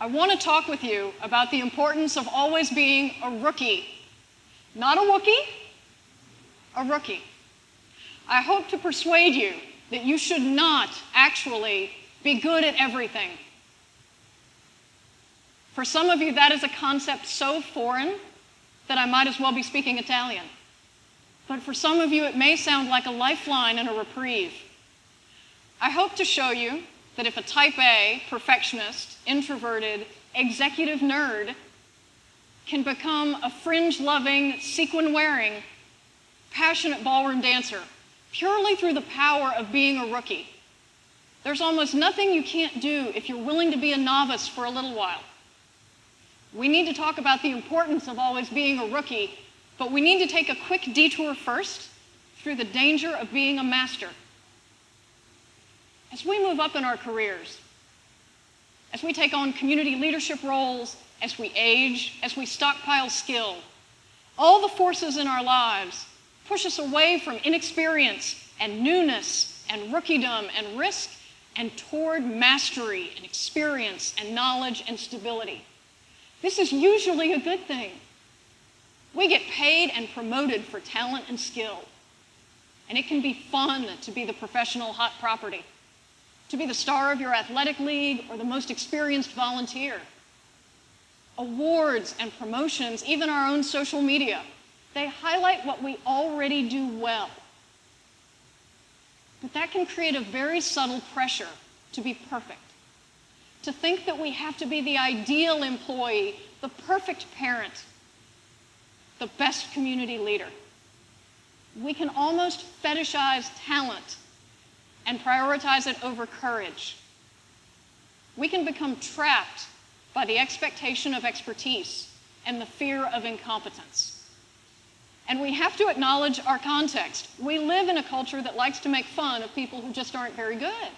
I want to talk with you about the importance of always being a rookie. Not a Wookiee, a rookie. I hope to persuade you that you should not actually be good at everything. For some of you, that is a concept so foreign that I might as well be speaking Italian. But for some of you, it may sound like a lifeline and a reprieve. I hope to show you that if a type A, perfectionist, introverted, executive nerd can become a fringe-loving, sequin-wearing, passionate ballroom dancer purely through the power of being a rookie, there's almost nothing you can't do if you're willing to be a novice for a little while. We need to talk about the importance of always being a rookie, but we need to take a quick detour first through the danger of being a master. As we move up in our careers, as we take on community leadership roles, as we age, as we stockpile skill, all the forces in our lives push us away from inexperience and newness and rookiedom and risk and toward mastery and experience and knowledge and stability. This is usually a good thing. We get paid and promoted for talent and skill. And it can be fun to be the professional hot property, to be the star of your athletic league or the most experienced volunteer. Awards and promotions, even our own social media, they highlight what we already do well. But that can create a very subtle pressure to be perfect, to think that we have to be the ideal employee, the perfect parent, the best community leader. We can almost fetishize talent and prioritize it over courage. We can become trapped by the expectation of expertise and the fear of incompetence. And we have to acknowledge our context. We live in a culture that likes to make fun of people who just aren't very good.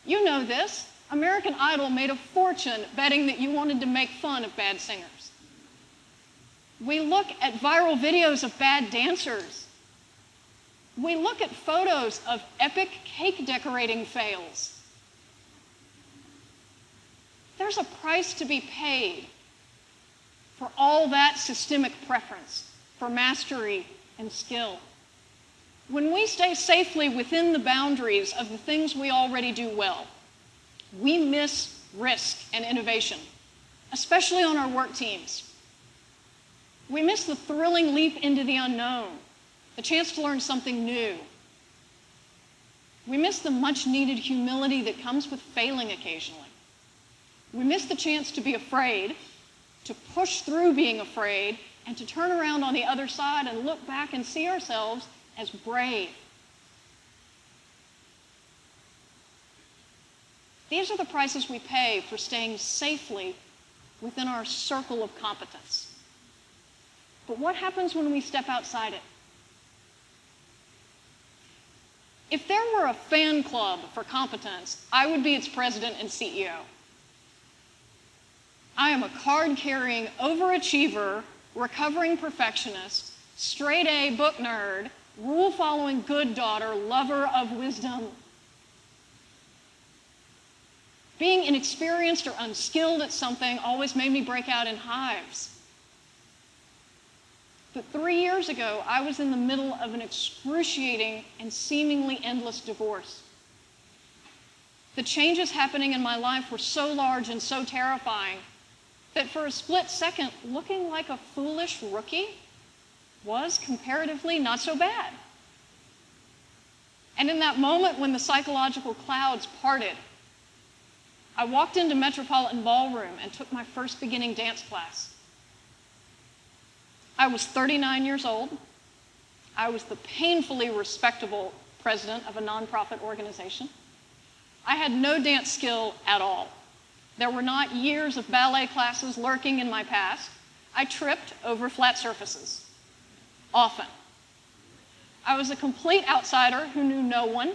You know this. American Idol made a fortune betting that you wanted to make fun of bad singers. We look at viral videos of bad dancers. We look at photos of epic cake decorating fails. There's a price to be paid for all that systemic preference for mastery and skill. When we stay safely within the boundaries of the things we already do well, we miss risk and innovation, especially on our work teams. We miss the thrilling leap into the unknown, the chance to learn something new. We miss the much-needed humility that comes with failing occasionally. We miss the chance to be afraid, to push through being afraid, and to turn around on the other side and look back and see ourselves as brave. These are the prices we pay for staying safely within our circle of competence. But what happens when we step outside it? If there were a fan club for competence, I would be its president and CEO. I am a card-carrying overachiever, recovering perfectionist, straight A book nerd, rule-following good daughter, lover of wisdom. Being inexperienced or unskilled at something always made me break out in hives. But 3 years ago, I was in the middle of an excruciating and seemingly endless divorce. The changes happening in my life were so large and so terrifying that for a split second, looking like a foolish rookie was comparatively not so bad. And in that moment when the psychological clouds parted, I walked into Metropolitan Ballroom and took my first beginning dance class. I was 39 years old. I was the painfully respectable president of a nonprofit organization. I had no dance skill at all. There were not years of ballet classes lurking in my past. I tripped over flat surfaces, often. I was a complete outsider who knew no one.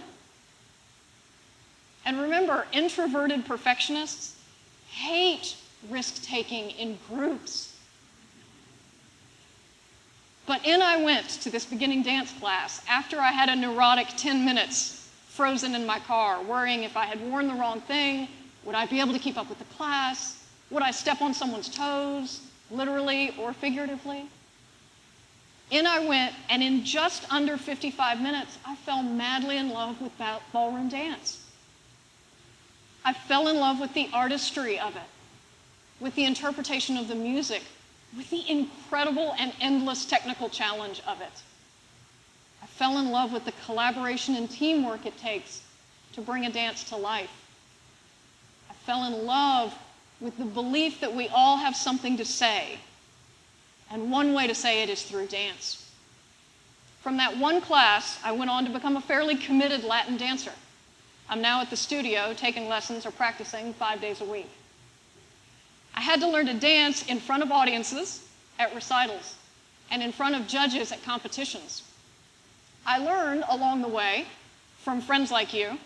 And remember, introverted perfectionists hate risk-taking in groups. But in I went to this beginning dance class after I had a neurotic 10 minutes frozen in my car, worrying if I had worn the wrong thing, would I be able to keep up with the class? Would I step on someone's toes, literally or figuratively? In I went, and in just under 55 minutes, I fell madly in love with ballroom dance. I fell in love with the artistry of it, with the interpretation of the music, with the incredible and endless technical challenge of it. I fell in love with the collaboration and teamwork it takes to bring a dance to life. I fell in love with the belief that we all have something to say, and one way to say it is through dance. From that one class, I went on to become a fairly committed Latin dancer. I'm now at the studio taking lessons or practicing 5 days a week. I had to learn to dance in front of audiences at recitals and in front of judges at competitions. I learned along the way, from friends like you,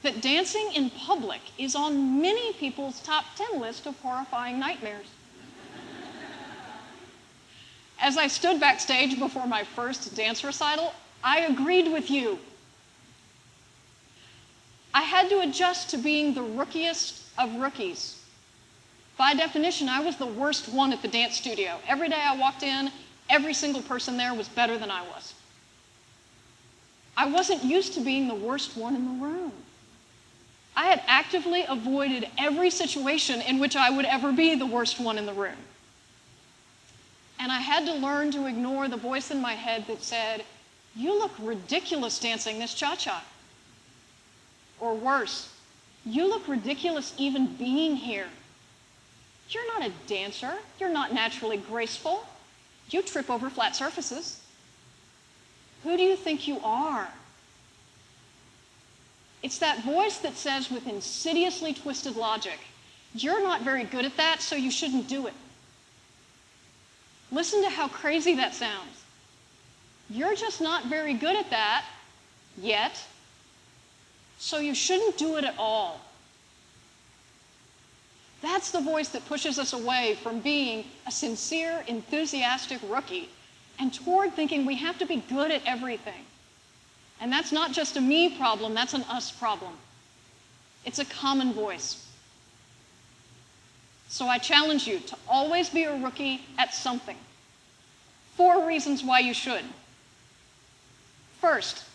that dancing in public is on many people's top 10 list of horrifying nightmares. As I stood backstage before my first dance recital, I agreed with you. I had to adjust to being the rookiest of rookies. By definition, I was the worst one at the dance studio. Every day I walked in, every single person there was better than I was. I wasn't used to being the worst one in the room. I had actively avoided every situation in which I would ever be the worst one in the room. And I had to learn to ignore the voice in my head that said, "You look ridiculous dancing this cha-cha." Or worse, "You look ridiculous even being here. You're not a dancer. You're not naturally graceful. You trip over flat surfaces. Who do you think you are?" It's that voice that says with insidiously twisted logic, "You're not very good at that, so you shouldn't do it." Listen to how crazy that sounds. You're just not very good at that yet, so you shouldn't do it at all. That's the voice that pushes us away from being a sincere, enthusiastic rookie and toward thinking we have to be good at everything. And that's not just a me problem, that's an us problem. It's a common voice. So I challenge you to always be a rookie at something. 4 reasons why you should. First,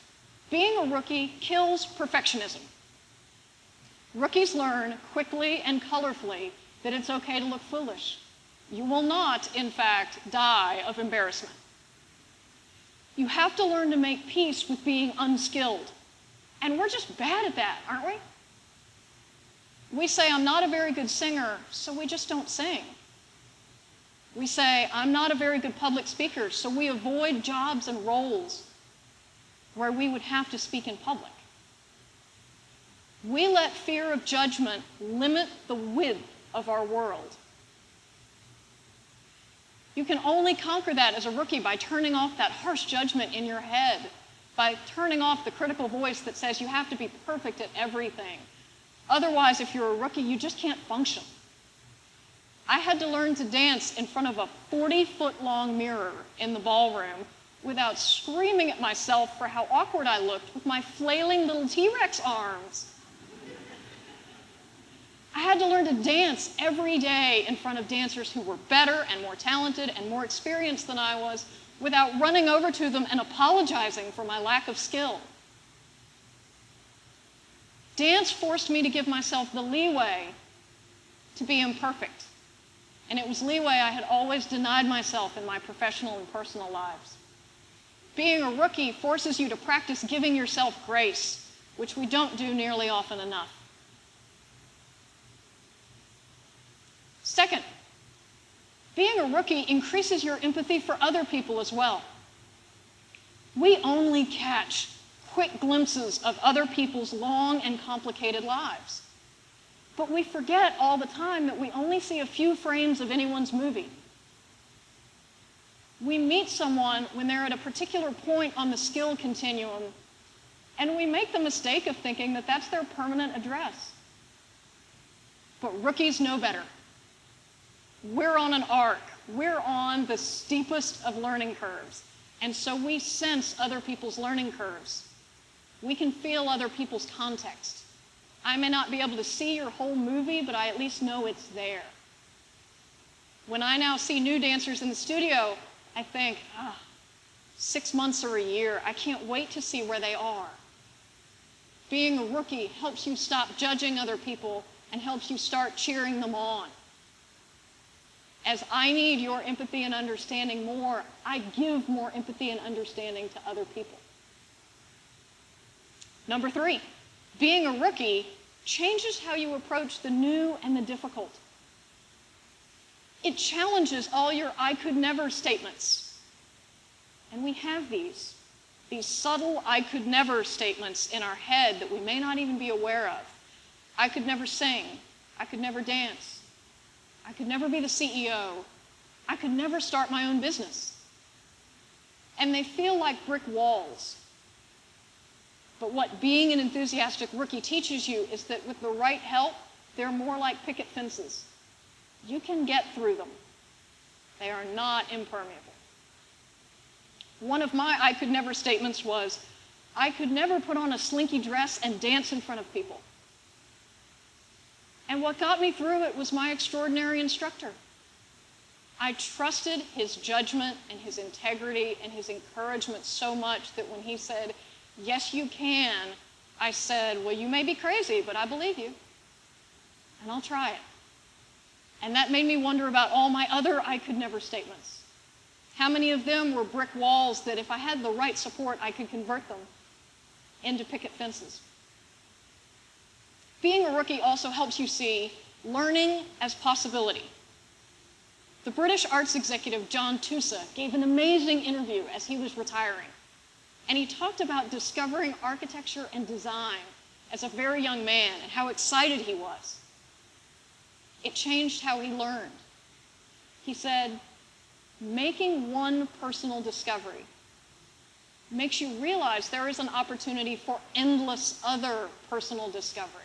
being a rookie kills perfectionism. Rookies learn quickly and colorfully that it's okay to look foolish. You will not, in fact, die of embarrassment. You have to learn to make peace with being unskilled. And we're just bad at that, aren't we? We say, "I'm not a very good singer," so we just don't sing. We say, "I'm not a very good public speaker," so we avoid jobs and roles where we would have to speak in public. We let fear of judgment limit the width of our world. You can only conquer that as a rookie by turning off that harsh judgment in your head, by turning off the critical voice that says you have to be perfect at everything. Otherwise, if you're a rookie, you just can't function. I had to learn to dance in front of a 40-foot-long mirror in the ballroom without screaming at myself for how awkward I looked with my flailing little T-Rex arms. I had to learn to dance every day in front of dancers who were better and more talented and more experienced than I was without running over to them and apologizing for my lack of skill. Dance forced me to give myself the leeway to be imperfect. And it was leeway I had always denied myself in my professional and personal lives. Being a rookie forces you to practice giving yourself grace, which we don't do nearly often enough. Second, being a rookie increases your empathy for other people as well. We only catch quick glimpses of other people's long and complicated lives. But we forget all the time that we only see a few frames of anyone's movie. We meet someone when they're at a particular point on the skill continuum, and we make the mistake of thinking that that's their permanent address. But rookies know better. We're on an arc. We're on the steepest of learning curves. And so we sense other people's learning curves. We can feel other people's context. I may not be able to see your whole movie, but I at least know it's there. When I now see new dancers in the studio, I think, 6 months or a year, I can't wait to see where they are. Being a rookie helps you stop judging other people and helps you start cheering them on. As I need your empathy and understanding more, I give more empathy and understanding to other people. Number 3, being a rookie changes how you approach the new and the difficult. It challenges all your I could never statements. And we have these subtle I could never statements in our head that we may not even be aware of. I could never sing. I could never dance. I could never be the CEO. I could never start my own business. And they feel like brick walls. But what being an enthusiastic rookie teaches you is that with the right help, they're more like picket fences. You can get through them. They are not impermeable. One of my I could never statements was, I could never put on a slinky dress and dance in front of people. And what got me through it was my extraordinary instructor. I trusted his judgment and his integrity and his encouragement so much that when he said, yes, you can, I said, well, you may be crazy, but I believe you, and I'll try it. And that made me wonder about all my other I could never statements. How many of them were brick walls that if I had the right support, I could convert them into picket fences? Being a rookie also helps you see learning as possibility. The British arts executive John Tusa gave an amazing interview as he was retiring. And he talked about discovering architecture and design as a very young man and how excited he was. It changed how he learned. He said, making one personal discovery makes you realize there is an opportunity for endless other personal discovery.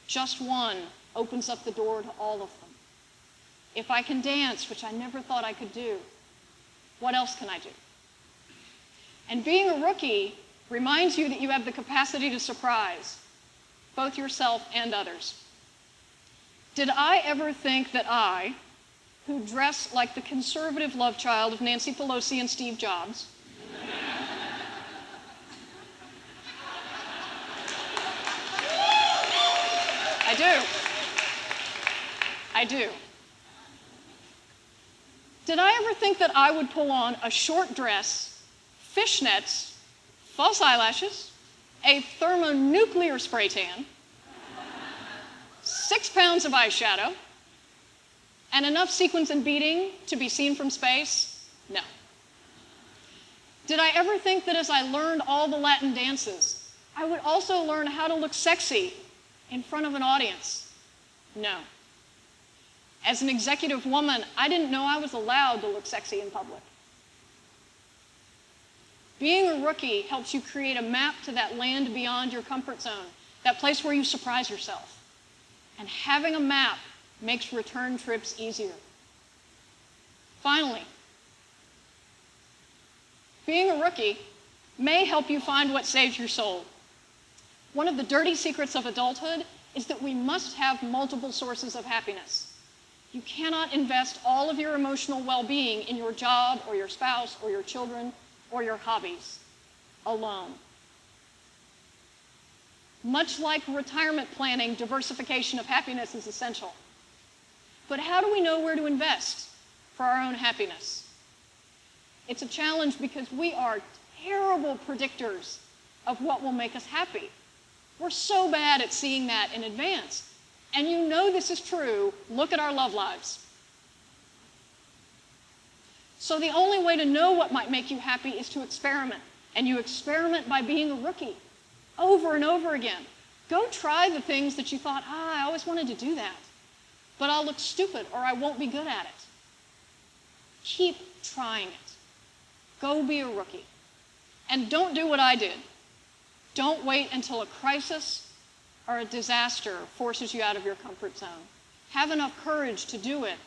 Just one opens up the door to all of them. If I can dance, which I never thought I could do, what else can I do? And being a rookie reminds you that you have the capacity to surprise both yourself and others. Did I ever think that I, who dress like the conservative love child of Nancy Pelosi and Steve Jobs, I do. Did I ever think that I would pull on a short dress, fishnets, false eyelashes, a thermonuclear spray tan, 6 pounds of eyeshadow, and enough sequins and beading to be seen from space? No. Did I ever think that as I learned all the Latin dances, I would also learn how to look sexy in front of an audience? No. As an executive woman, I didn't know I was allowed to look sexy in public. Being a rookie helps you create a map to that land beyond your comfort zone, that place where you surprise yourself. And having a map makes return trips easier. Finally, being a rookie may help you find what saves your soul. One of the dirty secrets of adulthood is that we must have multiple sources of happiness. You cannot invest all of your emotional well-being in your job or your spouse or your children or your hobbies alone. Much like retirement planning, diversification of happiness is essential. But how do we know where to invest for our own happiness? It's a challenge because we are terrible predictors of what will make us happy. We're so bad at seeing that in advance. And you know this is true. Look at our love lives. So the only way to know what might make you happy is to experiment. And you experiment by being a rookie over and over again. Go try the things that you thought, I always wanted to do that, but I'll look stupid or I won't be good at it. Keep trying it. Go be a rookie. And don't do what I did. Don't wait until a crisis or a disaster forces you out of your comfort zone. Have enough courage to do it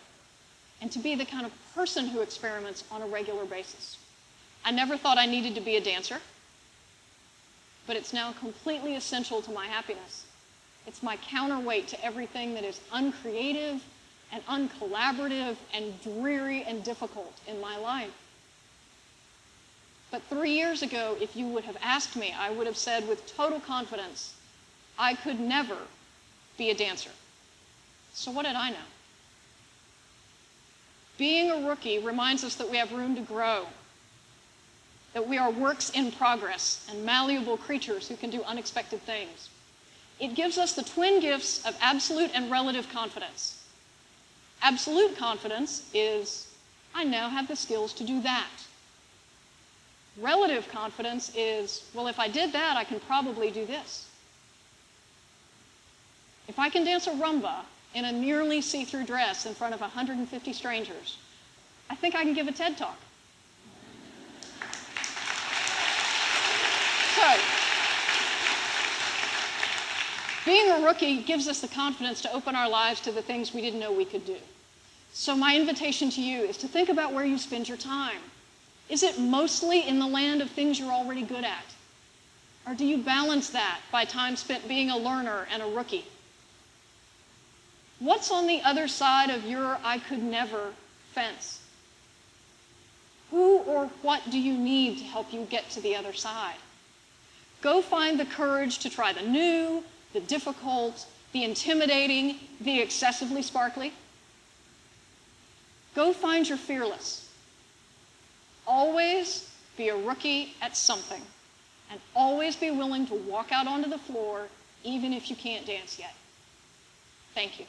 and to be the kind of person who experiments on a regular basis. I never thought I needed to be a dancer, but it's now completely essential to my happiness. It's my counterweight to everything that is uncreative, and uncollaborative and dreary and difficult in my life. But 3 years ago, if you would have asked me, I would have said with total confidence, I could never be a dancer. So what did I know? Being a rookie reminds us that we have room to grow, that we are works in progress and malleable creatures who can do unexpected things. It gives us the twin gifts of absolute and relative confidence. Absolute confidence is, I now have the skills to do that. Relative confidence is, well, if I did that, I can probably do this. If I can dance a rumba in a nearly see-through dress in front of 150 strangers, I think I can give a TED Talk. So, being a rookie gives us the confidence to open our lives to the things we didn't know we could do. So my invitation to you is to think about where you spend your time. Is it mostly in the land of things you're already good at? Or do you balance that by time spent being a learner and a rookie? What's on the other side of your I could never fence? Who or what do you need to help you get to the other side? Go find the courage to try the new, the difficult, the intimidating, the excessively sparkly. Go find your fearless. Always be a rookie at something, and always be willing to walk out onto the floor even if you can't dance yet. Thank you.